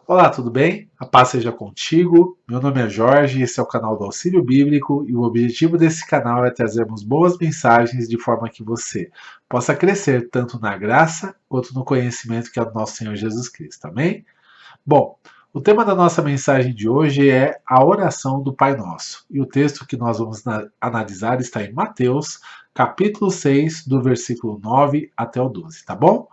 Olá, tudo bem? A paz seja contigo. Meu nome é Jorge, esse é o canal do Auxílio Bíblico e o objetivo desse canal é trazermos boas mensagens de forma que você possa crescer tanto na graça quanto no conhecimento que é do nosso Senhor Jesus Cristo. Amém? Bom, o tema da nossa mensagem de hoje é a oração do Pai Nosso. E o texto que nós vamos analisar está em Mateus, capítulo 6, do versículo 9 até o 12, tá bom?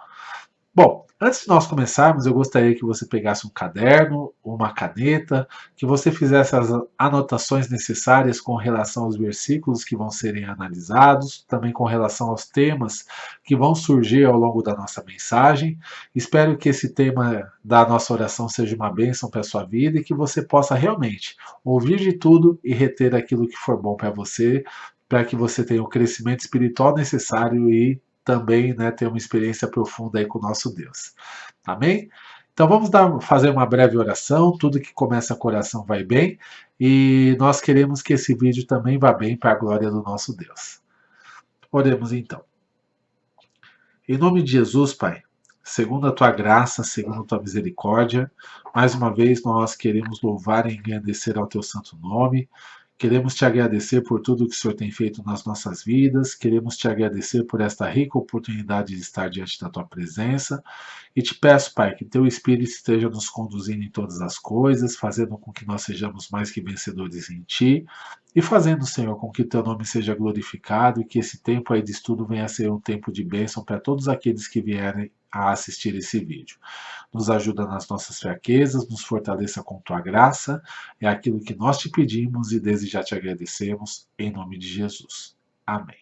Bom, antes de nós começarmos, eu gostaria que você pegasse um caderno, uma caneta, que você fizesse as anotações necessárias com relação aos versículos que vão serem analisados, também com relação aos temas que vão surgir ao longo da nossa mensagem. Espero que esse tema da nossa oração seja uma bênção para a sua vida e que você possa realmente ouvir de tudo e reter aquilo que for bom para que você tenha o crescimento espiritual necessário e também, né, ter uma experiência profunda aí com o nosso Deus. Amém? Então vamos fazer uma breve oração. Tudo que começa com oração vai bem e nós queremos que esse vídeo também vá bem para a glória do nosso Deus. Oremos então. Em nome de Jesus, Pai, segundo a tua graça, segundo a tua misericórdia, mais uma vez nós queremos louvar e engrandecer ao teu santo nome. Queremos te agradecer por tudo que o Senhor tem feito nas nossas vidas, queremos te agradecer por esta rica oportunidade de estar diante da tua presença e te peço, Pai, que teu Espírito esteja nos conduzindo em todas as coisas, fazendo com que nós sejamos mais que vencedores em ti e fazendo, Senhor, com que teu nome seja glorificado e que esse tempo aí de estudo venha a ser um tempo de bênção para todos aqueles que vierem a assistir esse vídeo. Nos ajuda nas nossas fraquezas, nos fortaleça com tua graça. É aquilo que nós te pedimos e desde já te agradecemos, em nome de Jesus. Amém.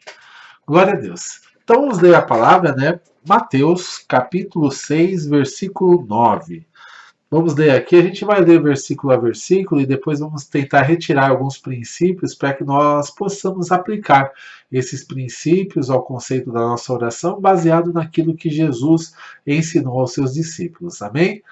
Glória a Deus. Então vamos ler a palavra, né? Mateus, capítulo 6, versículo 9. Vamos ler aqui, a gente vai ler versículo a versículo e depois vamos tentar retirar alguns princípios para que nós possamos aplicar esses princípios ao conceito da nossa oração, baseado naquilo que Jesus ensinou aos seus discípulos. Amém?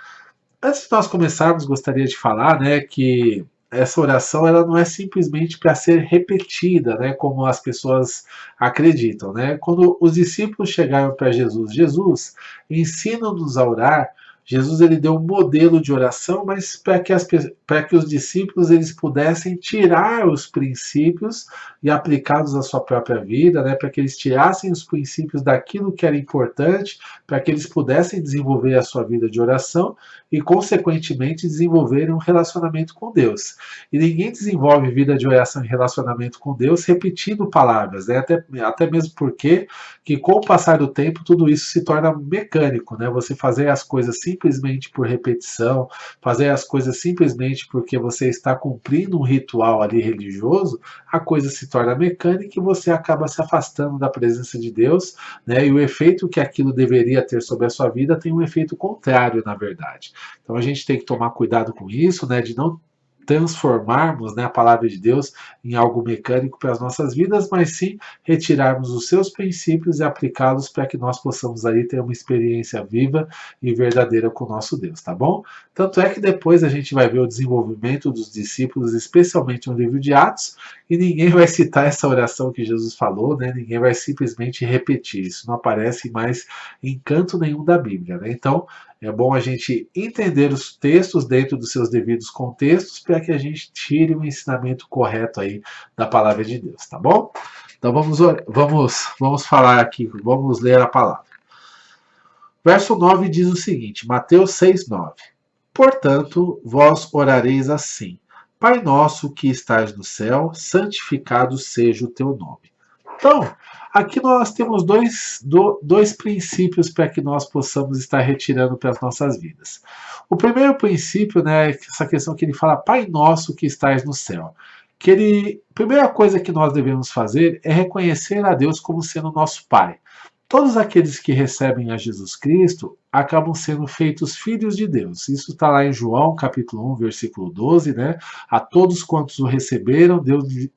Antes de nós começarmos, gostaria de falar, né, que essa oração ela não é simplesmente para ser repetida, né, como as pessoas acreditam, né? Quando os discípulos chegaram para Jesus, Jesus ensina-nos a orar. Jesus ele deu um modelo de oração, mas para que os discípulos eles pudessem tirar os princípios e aplicá-los à sua própria vida, né, para que eles tirassem os princípios daquilo que era importante, para que eles pudessem desenvolver a sua vida de oração e, consequentemente, desenvolverem um relacionamento com Deus. E ninguém desenvolve vida de oração e relacionamento com Deus repetindo palavras, né? Até mesmo porque que com o passar do tempo tudo isso se torna mecânico, né? Você fazer as coisas simplesmente por repetição, fazer as coisas simplesmente porque você está cumprindo um ritual ali religioso, a coisa se torna mecânica e você acaba se afastando da presença de Deus, né? E o efeito que aquilo deveria ter sobre a sua vida tem um efeito contrário, na verdade. Então a gente tem que tomar cuidado com isso, né, de não transformarmos, né, a palavra de Deus em algo mecânico para as nossas vidas, mas sim retirarmos os seus princípios e aplicá-los para que nós possamos aí ter uma experiência viva e verdadeira com o nosso Deus, tá bom? Tanto é que depois a gente vai ver o desenvolvimento dos discípulos, especialmente no livro de Atos, e ninguém vai citar essa oração que Jesus falou, né? Ninguém vai simplesmente repetir. Isso não aparece mais em canto nenhum da Bíblia, né? Então, é bom a gente entender os textos dentro dos seus devidos contextos para que a gente tire o ensinamento correto aí da palavra de Deus, tá bom? Então vamos falar aqui, vamos ler a palavra. Verso 9 diz o seguinte, Mateus 6:9. Portanto, vós orareis assim: Pai nosso que estás no céu, santificado seja o teu nome. Então, aqui nós temos dois princípios para que nós possamos estar retirando para as nossas vidas. O primeiro princípio, né, é essa questão que ele fala, Pai nosso que estás no céu. Primeira coisa que nós devemos fazer é reconhecer a Deus como sendo nosso Pai. Todos aqueles que recebem a Jesus Cristo acabam sendo feitos filhos de Deus. Isso está lá em João, capítulo 1, versículo 12, né? A todos quantos o receberam,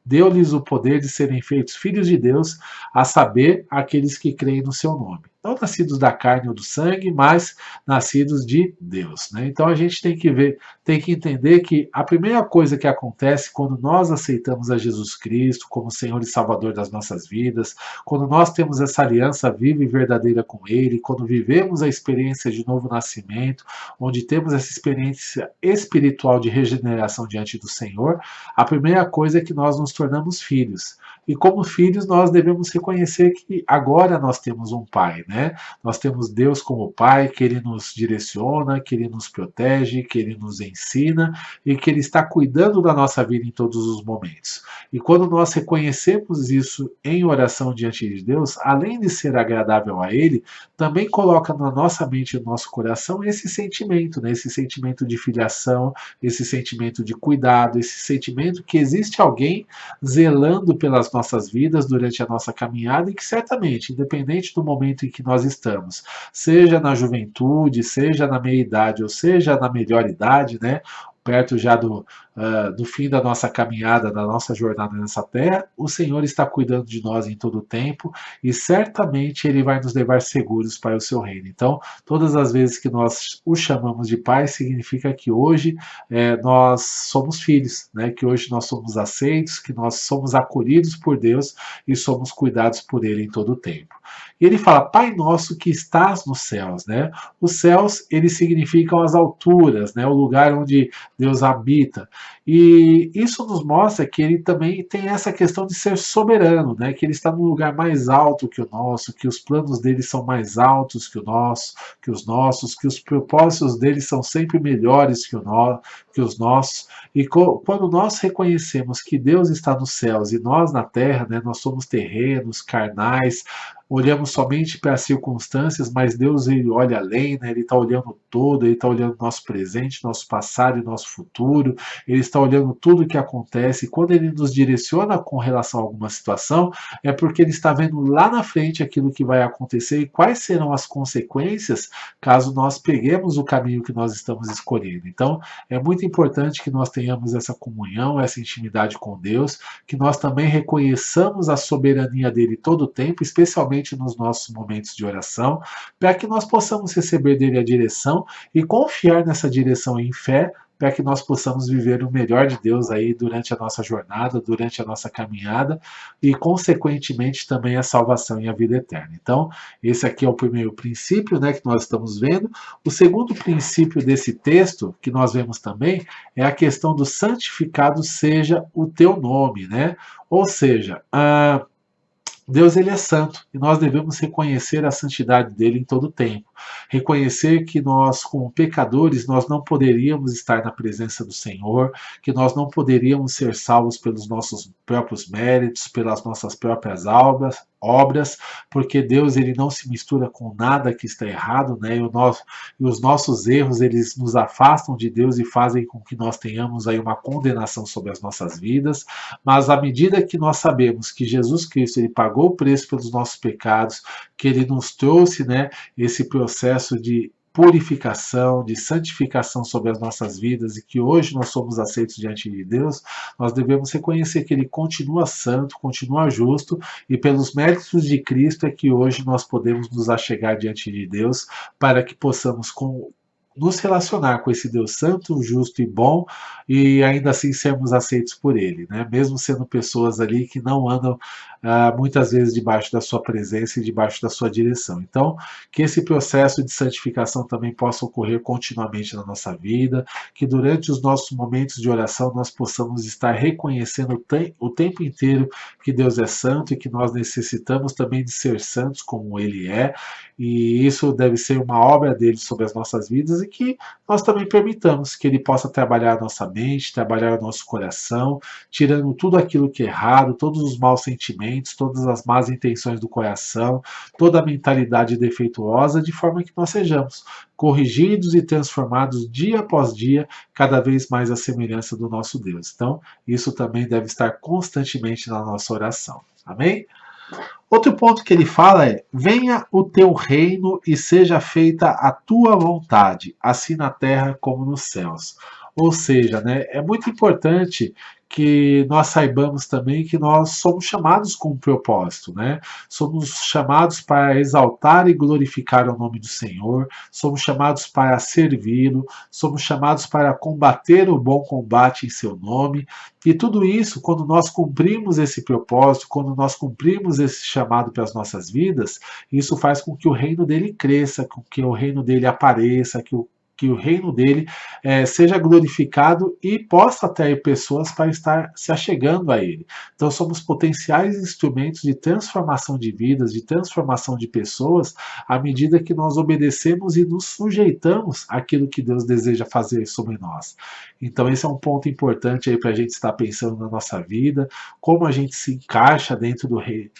deu-lhes o poder de serem feitos filhos de Deus, a saber, aqueles que creem no seu nome. Não nascidos da carne ou do sangue, mas nascidos de Deus, né? Então a gente tem que entender que a primeira coisa que acontece quando nós aceitamos a Jesus Cristo como Senhor e Salvador das nossas vidas, quando nós temos essa aliança viva e verdadeira com Ele, quando vivemos a experiência experiência de novo nascimento, onde temos essa experiência espiritual de regeneração diante do Senhor, a primeira coisa é que nós nos tornamos filhos. E como filhos, nós devemos reconhecer que agora nós temos um pai, né? Nós temos Deus como pai, que ele nos direciona, que ele nos protege, que ele nos ensina e que ele está cuidando da nossa vida em todos os momentos. E quando nós reconhecemos isso em oração diante de Deus, além de ser agradável a ele, também coloca na nossa mente e no nosso coração esse sentimento, né? Esse sentimento de filiação, esse sentimento de cuidado, esse sentimento que existe alguém zelando pelas nossas vidas durante a nossa caminhada e que certamente, independente do momento em que nós estamos, seja na juventude, seja na meia-idade ou seja na melhor idade, né? Perto já do fim da nossa caminhada, da nossa jornada nessa terra, o Senhor está cuidando de nós em todo o tempo e certamente Ele vai nos levar seguros para o seu reino. Então, todas as vezes que nós o chamamos de Pai, significa que hoje nós somos filhos, né? Que hoje nós somos aceitos, que nós somos acolhidos por Deus e somos cuidados por Ele em todo o tempo. E ele fala, Pai nosso que estás nos céus, né? Os céus, eles significam as alturas, né? O lugar onde Deus habita. E isso nos mostra que ele também tem essa questão de ser soberano, né? Que ele está num lugar mais alto que o nosso, que os planos dele são mais altos que o nosso, que os nossos, que os propósitos dele são sempre melhores que os nossos. E quando nós reconhecemos que Deus está nos céus e nós na terra, né? Nós somos terrenos, carnais, olhamos somente para as circunstâncias, mas Deus ele olha além, né? Ele está olhando todo, ele está olhando nosso presente, nosso passado e nosso futuro, ele está olhando tudo o que acontece, e quando ele nos direciona com relação a alguma situação, é porque ele está vendo lá na frente aquilo que vai acontecer e quais serão as consequências caso nós peguemos o caminho que nós estamos escolhendo. Então, é muito importante que nós tenhamos essa comunhão, essa intimidade com Deus, que nós também reconheçamos a soberania dele todo o tempo, especialmente nos nossos momentos de oração, para que nós possamos receber dele a direção e confiar nessa direção em fé, para que nós possamos viver o melhor de Deus aí durante a nossa jornada, durante a nossa caminhada e, consequentemente, também a salvação e a vida eterna. Então, esse aqui é o primeiro princípio, né, que nós estamos vendo. O segundo princípio desse texto, que nós vemos também, é a questão do santificado seja o teu nome, né? Ou seja, Deus ele é santo e nós devemos reconhecer a santidade dele em todo o tempo. Reconhecer que nós, como pecadores, nós não poderíamos estar na presença do Senhor, que nós não poderíamos ser salvos pelos nossos próprios méritos, pelas nossas próprias obras, porque Deus ele não se mistura com nada que está errado, né? E os nossos erros eles nos afastam de Deus e fazem com que nós tenhamos aí uma condenação sobre as nossas vidas. Mas à medida que nós sabemos que Jesus Cristo ele pagou o preço pelos nossos pecados, que ele nos trouxe, né, esse processo de purificação, de santificação sobre as nossas vidas e que hoje nós somos aceitos diante de Deus, nós devemos reconhecer que ele continua santo, continua justo e pelos méritos de Cristo é que hoje nós podemos nos achegar diante de Deus para que possamos nos relacionar com esse Deus santo, justo e bom e ainda assim sermos aceitos por ele, né? Mesmo sendo pessoas ali que não andam muitas vezes debaixo da sua presença e debaixo da sua direção. Então, que esse processo de santificação também possa ocorrer continuamente na nossa vida, que durante os nossos momentos de oração nós possamos estar reconhecendo o tempo inteiro que Deus é santo e que nós necessitamos também de ser santos como ele é, e isso deve ser uma obra dele sobre as nossas vidas e que nós também permitamos que ele possa trabalhar a nossa mente, trabalhar o nosso coração, tirando tudo aquilo que é errado, todos os maus sentimentos, todas as más intenções do coração, toda a mentalidade defeituosa, de forma que nós sejamos corrigidos e transformados dia após dia, cada vez mais à semelhança do nosso Deus. Então, isso também deve estar constantemente na nossa oração. Amém? Outro ponto que ele fala é: venha o teu reino e seja feita a tua vontade, assim na terra como nos céus. Ou seja, né, é muito importante que nós saibamos também que nós somos chamados com um propósito, né? Somos chamados para exaltar e glorificar o nome do Senhor, somos chamados para servi-lo, somos chamados para combater o bom combate em seu nome, e tudo isso, quando nós cumprimos esse propósito, quando nós cumprimos esse chamado para as nossas vidas, isso faz com que o reino dele cresça, com que o reino dele apareça, que o reino dele seja glorificado e possa atrair pessoas para estar se achegando a ele. Então, somos potenciais instrumentos de transformação de vidas, de transformação de pessoas, à medida que nós obedecemos e nos sujeitamos àquilo que Deus deseja fazer sobre nós. Então, esse é um ponto importante aí para a gente estar pensando na nossa vida, como a gente se encaixa dentro do reino.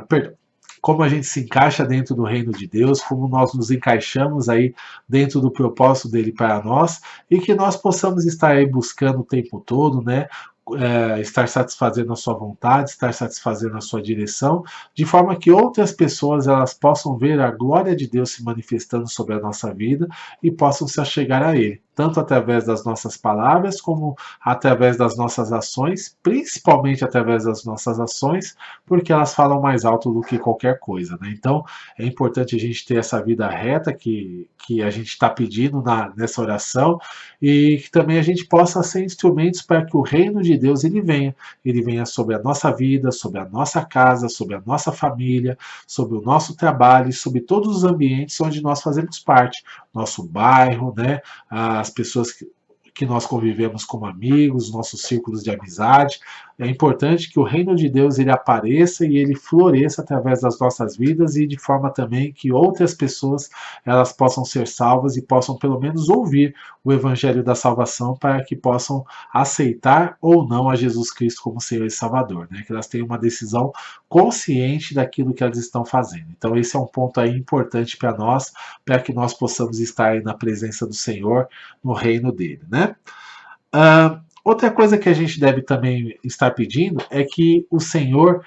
Perdão, como a gente se encaixa dentro do reino de Deus, como nós nos encaixamos aí dentro do propósito dele para nós, e que nós possamos estar aí buscando o tempo todo, né? Estar satisfazendo a sua vontade, estar satisfazendo a sua direção, de forma que outras pessoas elas possam ver a glória de Deus se manifestando sobre a nossa vida e possam se achegar a Ele, tanto através das nossas palavras como através das nossas ações, principalmente através das nossas ações, porque elas falam mais alto do que qualquer coisa, né? Então é importante a gente ter essa vida reta que a gente está pedindo nessa oração, e que também a gente possa ser instrumentos para que o reino de Deus ele venha sobre a nossa vida, sobre a nossa casa, sobre a nossa família, sobre o nosso trabalho, sobre todos os ambientes onde nós fazemos parte, nosso bairro, né, as pessoas que nós convivemos como amigos, nossos círculos de amizade. É importante que o reino de Deus ele apareça e ele floresça através das nossas vidas, e de forma também que outras pessoas elas possam ser salvas e possam pelo menos ouvir o evangelho da salvação, para que possam aceitar ou não a Jesus Cristo como Senhor e Salvador, né? Que elas tenham uma decisão consciente daquilo que elas estão fazendo. Então esse é um ponto aí importante para nós, para que nós possamos estar aí na presença do Senhor, no reino dele, né? Outra coisa que a gente deve também estar pedindo é que o Senhor,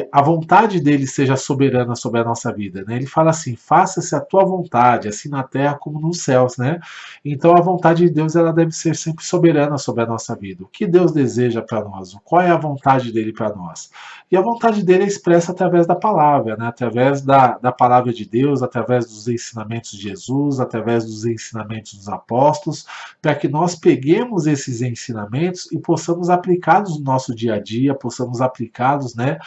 a vontade dele seja soberana sobre a nossa vida, né? Ele fala assim: faça-se a tua vontade, assim na terra como nos céus, né? Então a vontade de Deus ela deve ser sempre soberana sobre a nossa vida. O que Deus deseja para nós? Qual é a vontade dele para nós? E a vontade dele é expressa através da palavra, né? Através da palavra de Deus, através dos ensinamentos de Jesus, através dos ensinamentos dos apóstolos, para que nós peguemos esses ensinamentos e possamos aplicá-los no nosso dia a dia, possamos aplicá-los, né,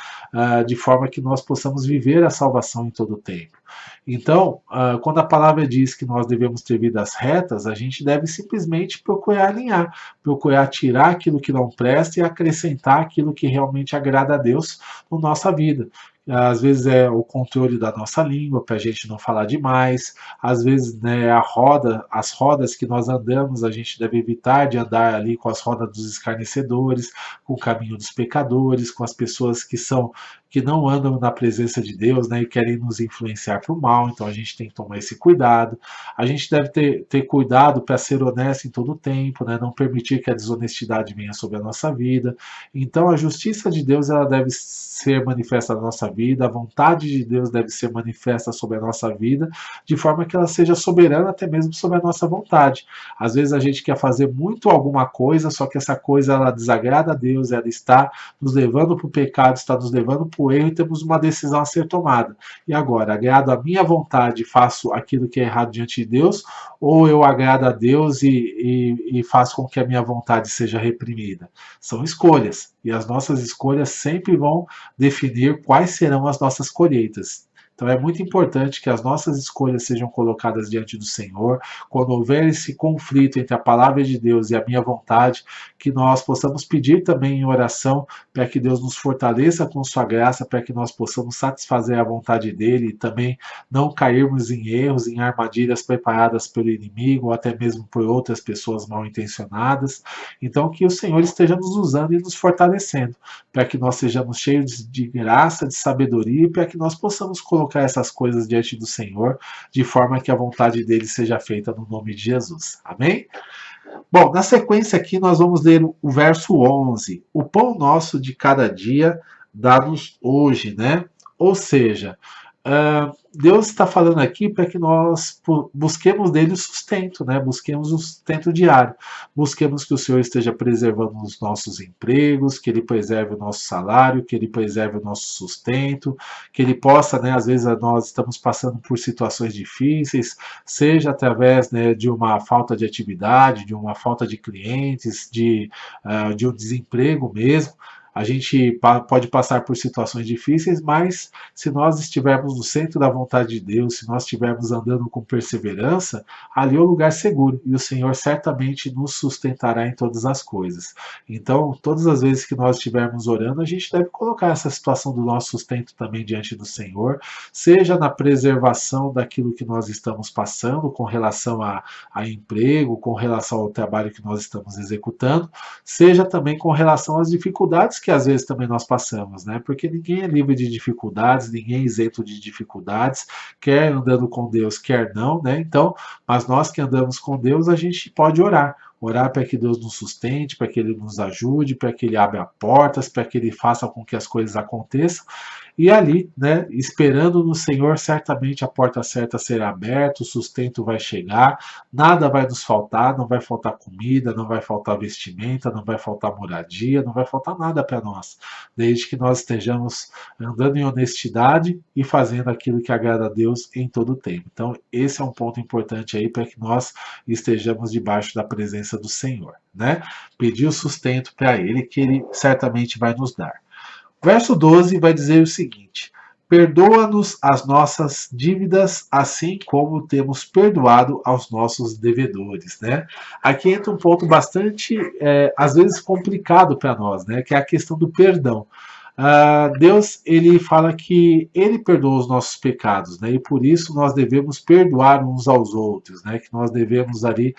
de forma que nós possamos viver a salvação em todo o tempo. Então, quando a palavra diz que nós devemos ter vidas retas, a gente deve simplesmente procurar alinhar, procurar tirar aquilo que não presta e acrescentar aquilo que realmente agrada a Deus na nossa vida. Às vezes é o controle da nossa língua, para a gente não falar demais. Às vezes, né, as rodas que nós andamos, a gente deve evitar de andar ali com as rodas dos escarnecedores, com o caminho dos pecadores, com as pessoas que não andam na presença de Deus, né, e querem nos influenciar para o mal. Então a gente tem que tomar esse cuidado. A gente deve ter cuidado para ser honesto em todo o tempo, né, não permitir que a desonestidade venha sobre a nossa vida. Então a justiça de Deus ela deve ser manifesta na nossa vida, a vontade de Deus deve ser manifesta sobre a nossa vida, de forma que ela seja soberana até mesmo sobre a nossa vontade. Às vezes a gente quer fazer muito alguma coisa, só que essa coisa ela desagrada a Deus, ela está nos levando para o pecado, está nos levando para o erro, e temos uma decisão a ser tomada. E agora, agrado a minha vontade e faço aquilo que é errado diante de Deus, ou eu agrado a Deus e faço com que a minha vontade seja reprimida? São escolhas, e as nossas escolhas sempre vão definir quais serão as nossas colheitas. Então é muito importante que as nossas escolhas sejam colocadas diante do Senhor. Quando houver esse conflito entre a palavra de Deus e a minha vontade, que nós possamos pedir também em oração para que Deus nos fortaleça com sua graça, para que nós possamos satisfazer a vontade dele, e também não cairmos em erros, em armadilhas preparadas pelo inimigo ou até mesmo por outras pessoas mal intencionadas. Então que o Senhor esteja nos usando e nos fortalecendo, para que nós sejamos cheios de graça, de sabedoria, e para que nós possamos colocar essas coisas diante do Senhor, de forma que a vontade dele seja feita no nome de Jesus. Amém? Bom, na sequência aqui nós vamos ler o verso 11. O pão nosso de cada dia dá-nos hoje, né? Ou seja, Deus está falando aqui para que nós busquemos dele o sustento, né? Busquemos o sustento diário. Busquemos que o Senhor esteja preservando os nossos empregos, que ele preserve o nosso salário, que ele preserve o nosso sustento, que ele possa, né? Às vezes nós estamos passando por situações difíceis, seja através, né, de uma falta de atividade, de uma falta de clientes, de um desemprego mesmo. A gente pode passar por situações difíceis, mas se nós estivermos no centro da vontade de Deus, se nós estivermos andando com perseverança, ali é o lugar seguro e o Senhor certamente nos sustentará em todas as coisas. Então, todas as vezes que nós estivermos orando, a gente deve colocar essa situação do nosso sustento também diante do Senhor, seja na preservação daquilo que nós estamos passando com relação a emprego, com relação ao trabalho que nós estamos executando, seja também com relação às dificuldades que às vezes também nós passamos, né? Porque ninguém é livre de dificuldades, ninguém é isento de dificuldades, quer andando com Deus, quer não, né? Então, mas nós que andamos com Deus, a gente pode orar. Orar para que Deus nos sustente, para que Ele nos ajude, para que Ele abra portas, para que Ele faça com que as coisas aconteçam. E ali, né, esperando no Senhor, certamente a porta certa será aberta, o sustento vai chegar, nada vai nos faltar, não vai faltar comida, não vai faltar vestimenta, não vai faltar moradia, não vai faltar nada para nós, desde que nós estejamos andando em honestidade e fazendo aquilo que agrada a Deus em todo o tempo. Então, esse é um ponto importante aí para que nós estejamos debaixo da presença do Senhor, né? Pedir o sustento para Ele, que Ele certamente vai nos dar. Verso 12 vai dizer o seguinte: perdoa-nos as nossas dívidas, assim como temos perdoado aos nossos devedores, né? Aqui entra um ponto bastante, às vezes, complicado para nós, né? Que é a questão do perdão. Deus, ele fala que ele perdoa os nossos pecados, né? E por isso nós devemos perdoar uns aos outros, né? Que nós devemos ali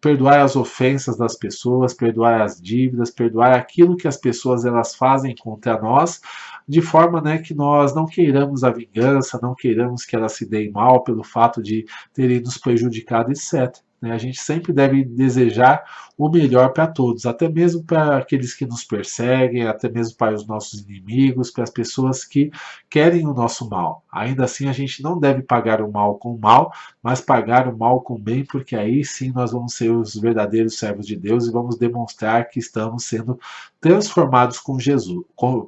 perdoar as ofensas das pessoas, perdoar as dívidas, perdoar aquilo que as pessoas elas fazem contra nós, de forma, né, que nós não queiramos a vingança, não queiramos que elas se deem mal pelo fato de terem nos prejudicado, etc. A gente sempre deve desejar o melhor para todos, até mesmo para aqueles que nos perseguem, até mesmo para os nossos inimigos, para as pessoas que querem o nosso mal. Ainda assim, a gente não deve pagar o mal com o mal, mas pagar o mal com o bem, porque aí sim nós vamos ser os verdadeiros servos de Deus e vamos demonstrar que estamos sendo transformados com Jesus,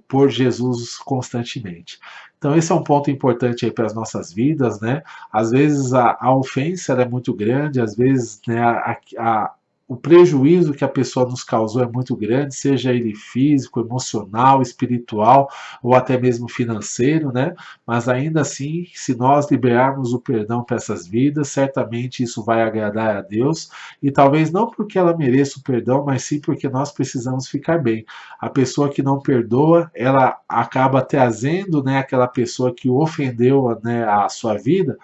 por Jesus constantemente. Então esse é um ponto importante aí para as nossas vidas, né? Às vezes a ofensa é muito grande, às vezes, né, o prejuízo que a pessoa nos causou é muito grande, seja ele físico, emocional, espiritual ou até mesmo financeiro, né? Mas ainda assim, se nós liberarmos o perdão para essas vidas, certamente isso vai agradar a Deus e talvez não porque ela mereça o perdão, mas sim porque nós precisamos ficar bem. A pessoa que não perdoa, ela acaba trazendo, né, aquela pessoa que ofendeu, né, a sua vida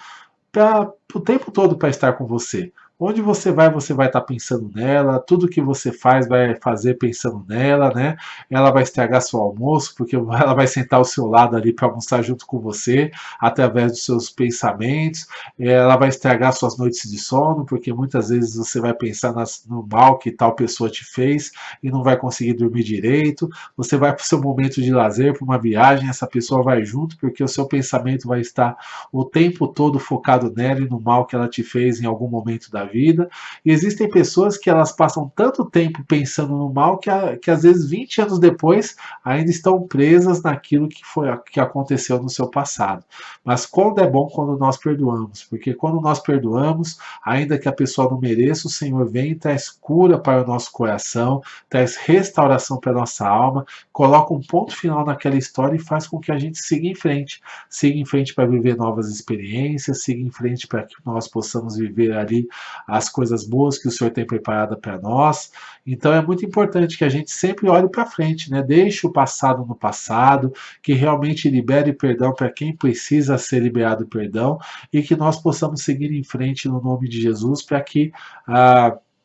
para o tempo todo para estar com você. Onde você vai estar pensando nela, tudo que você faz vai fazer pensando nela, né? Ela vai estragar seu almoço, porque ela vai sentar ao seu lado ali para almoçar junto com você, através dos seus pensamentos. Ela vai estragar suas noites de sono, porque muitas vezes você vai pensar no mal que tal pessoa te fez e não vai conseguir dormir direito. Você vai para o seu momento de lazer, para uma viagem, essa pessoa vai junto, porque o seu pensamento vai estar o tempo todo focado nela e no mal que ela te fez em algum momento da vida. E existem pessoas que elas passam tanto tempo pensando no mal que às vezes 20 anos depois ainda estão presas naquilo que aconteceu no seu passado. Mas quando é bom quando nós perdoamos, porque quando nós perdoamos, ainda que a pessoa não mereça, o Senhor vem e traz cura para o nosso coração, traz restauração para a nossa alma, coloca um ponto final naquela história e faz com que a gente siga em frente para viver novas experiências, siga em frente para que nós possamos viver ali as coisas boas que o Senhor tem preparado para nós. Então é muito importante que a gente sempre olhe para frente, né? Deixe o passado no passado, que realmente libere perdão para quem precisa ser liberado perdão e que nós possamos seguir em frente no nome de Jesus para que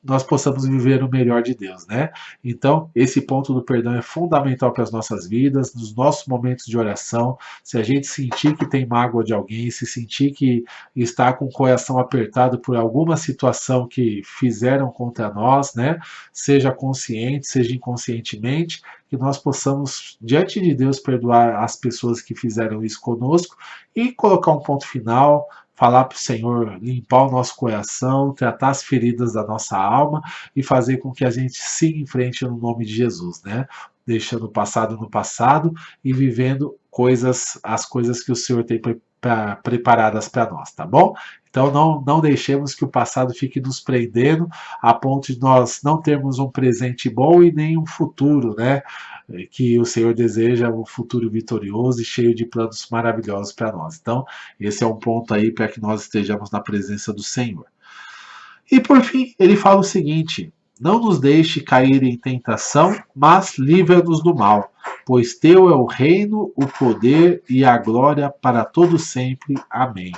nós possamos viver o melhor de Deus, né? Então, esse ponto do perdão é fundamental para as nossas vidas, nos nossos momentos de oração. Se a gente sentir que tem mágoa de alguém, se sentir que está com o coração apertado por alguma situação que fizeram contra nós, né? Seja consciente, seja inconscientemente, que nós possamos, diante de Deus, perdoar as pessoas que fizeram isso conosco e colocar um ponto final, falar para o Senhor limpar o nosso coração, tratar as feridas da nossa alma e fazer com que a gente siga em frente no nome de Jesus, né? Deixando o passado no passado e vivendo as coisas que o Senhor tem preparadas para nós, tá bom? Então não deixemos que o passado fique nos prendendo a ponto de nós não termos um presente bom e nem um futuro, né? Que o Senhor deseja um futuro vitorioso e cheio de planos maravilhosos para nós. Então, esse é um ponto aí para que nós estejamos na presença do Senhor. E por fim, ele fala o seguinte: não nos deixe cair em tentação, mas livra-nos do mal, pois teu é o reino, o poder e a glória para todo sempre. Amém.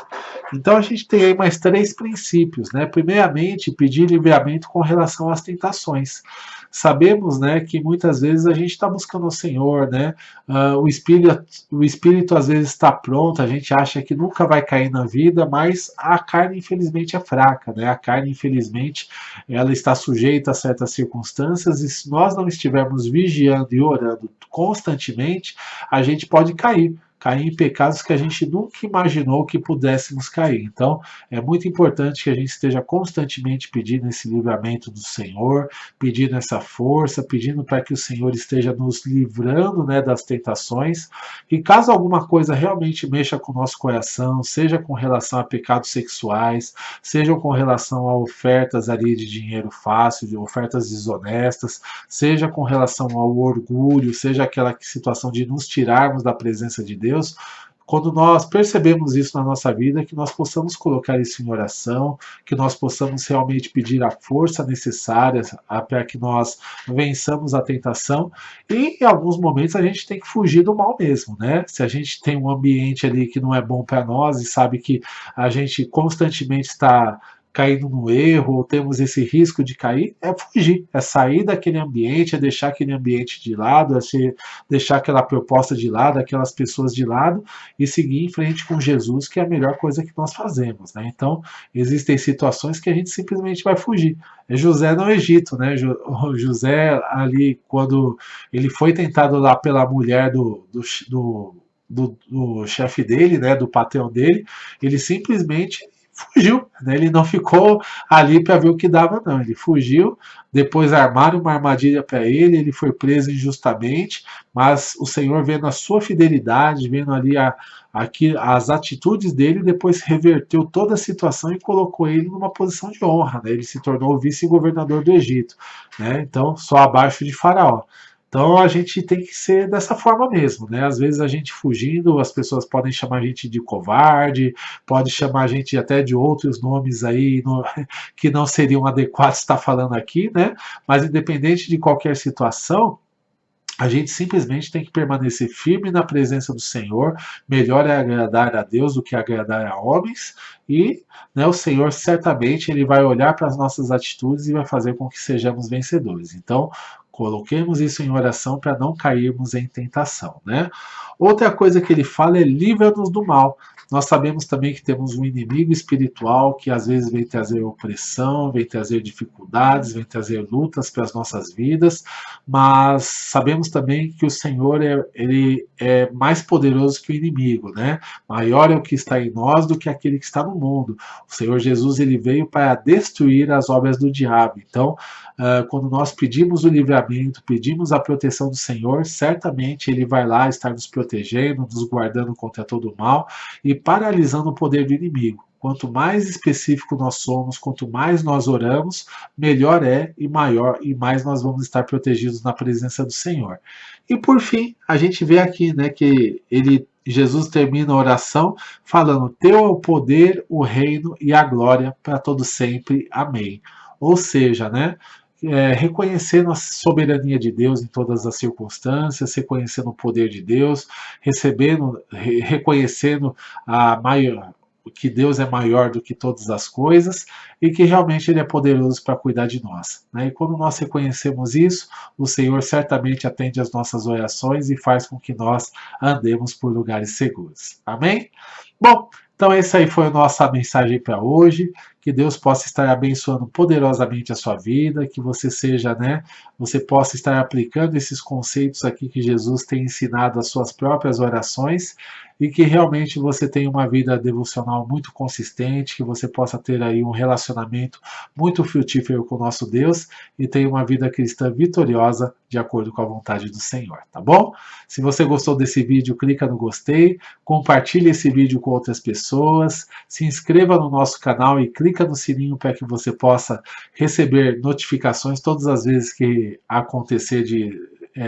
Então a gente tem aí mais 3 princípios, né? Primeiramente, pedir livramento com relação às tentações. Sabemos, né, que muitas vezes a gente está buscando o Senhor, né? O espírito às vezes está pronto, a gente acha que nunca vai cair na vida, mas a carne infelizmente é fraca, né? A carne infelizmente ela está sujeita a certas circunstâncias e se nós não estivermos vigiando e orando constantemente, a gente pode cair em pecados que a gente nunca imaginou que pudéssemos cair. Então, é muito importante que a gente esteja constantemente pedindo esse livramento do Senhor, pedindo essa força, pedindo para que o Senhor esteja nos livrando, né, das tentações. E caso alguma coisa realmente mexa com o nosso coração, seja com relação a pecados sexuais, seja com relação a ofertas ali de dinheiro fácil, de ofertas desonestas, seja com relação ao orgulho, seja aquela situação de nos tirarmos da presença de Deus, quando nós percebemos isso na nossa vida, que nós possamos colocar isso em oração, que nós possamos realmente pedir a força necessária para que nós vençamos a tentação e em alguns momentos a gente tem que fugir do mal mesmo, né? Se a gente tem um ambiente ali que não é bom para nós e sabe que a gente constantemente está caindo no erro, ou temos esse risco de cair, é fugir, é sair daquele ambiente, é deixar aquele ambiente de lado, é deixar aquela proposta de lado, aquelas pessoas de lado e seguir em frente com Jesus, que é a melhor coisa que nós fazemos, né? Então, existem situações que a gente simplesmente vai fugir. É José no Egito, né? José ali, quando ele foi tentado lá pela mulher do chefe dele, né, do patrão dele, ele simplesmente fugiu, né? Ele não ficou ali para ver o que dava, não. Ele fugiu, depois armaram uma armadilha para ele, ele foi preso injustamente, mas o Senhor, vendo a sua fidelidade, vendo ali as atitudes dele, depois reverteu toda a situação e colocou ele numa posição de honra, né? Ele se tornou o vice-governador do Egito, né? Então, só abaixo de Faraó. Então a gente tem que ser dessa forma mesmo, né? Às vezes a gente fugindo, as pessoas podem chamar a gente de covarde, pode chamar a gente até de outros nomes aí que não seriam adequados estar falando aqui, né? Mas independente de qualquer situação, a gente simplesmente tem que permanecer firme na presença do Senhor. Melhor é agradar a Deus do que agradar a homens. E, né, o Senhor certamente ele vai olhar para as nossas atitudes e vai fazer com que sejamos vencedores. Então, coloquemos isso em oração para não cairmos em tentação, né? Outra coisa que ele fala é livra-nos do mal. Nós sabemos também que temos um inimigo espiritual que às vezes vem trazer opressão, vem trazer dificuldades, vem trazer lutas para as nossas vidas, mas sabemos também que o Senhor ele é mais poderoso que o inimigo, né? Maior é o que está em nós do que aquele que está no mundo. O Senhor Jesus ele veio para destruir as obras do diabo. Então, quando nós pedimos o livramento, pedimos a proteção do Senhor, certamente Ele vai lá estar nos protegendo, nos guardando contra todo o mal e paralisando o poder do inimigo. Quanto mais específico nós somos, quanto mais nós oramos, melhor é e maior e mais nós vamos estar protegidos na presença do Senhor. E por fim, a gente vê aqui, né, que Jesus termina a oração falando: Teu é o poder, o reino e a glória para todo sempre. Amém. Ou seja, né, reconhecendo a soberania de Deus em todas as circunstâncias, reconhecendo o poder de Deus, reconhecendo que Deus é maior do que todas as coisas e que realmente Ele é poderoso para cuidar de nós, né? E quando nós reconhecemos isso, o Senhor certamente atende às nossas orações e faz com que nós andemos por lugares seguros. Amém? Bom, então essa aí foi a nossa mensagem para hoje. Que Deus possa estar abençoando poderosamente a sua vida, que você seja, né, você possa estar aplicando esses conceitos aqui que Jesus tem ensinado às suas próprias orações e que realmente você tenha uma vida devocional muito consistente, que você possa ter aí um relacionamento muito frutífero com o nosso Deus e tenha uma vida cristã vitoriosa de acordo com a vontade do Senhor, tá bom? Se você gostou desse vídeo, clica no gostei, compartilhe esse vídeo com outras pessoas, se inscreva no nosso canal e clica no sininho para que você possa receber notificações todas as vezes que acontecer de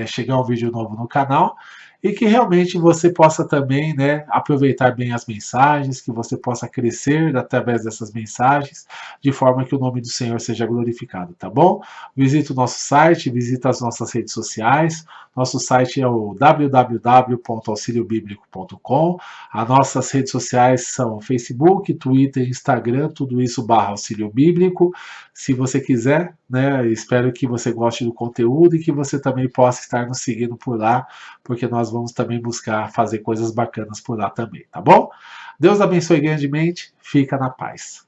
chegar um vídeo novo no canal e que realmente você possa também, né, aproveitar bem as mensagens, que você possa crescer através dessas mensagens, de forma que o nome do Senhor seja glorificado, tá bom? Visite o nosso site, visite as nossas redes sociais. Nosso site é o www.auxiliobiblico.com. As nossas redes sociais são Facebook, Twitter, Instagram, tudo isso /auxílio bíblico. Se você quiser, né, espero que você goste do conteúdo e que você também possa estar nos seguindo por lá, porque nós vamos também buscar fazer coisas bacanas por lá também, tá bom? Deus abençoe grandemente, fica na paz.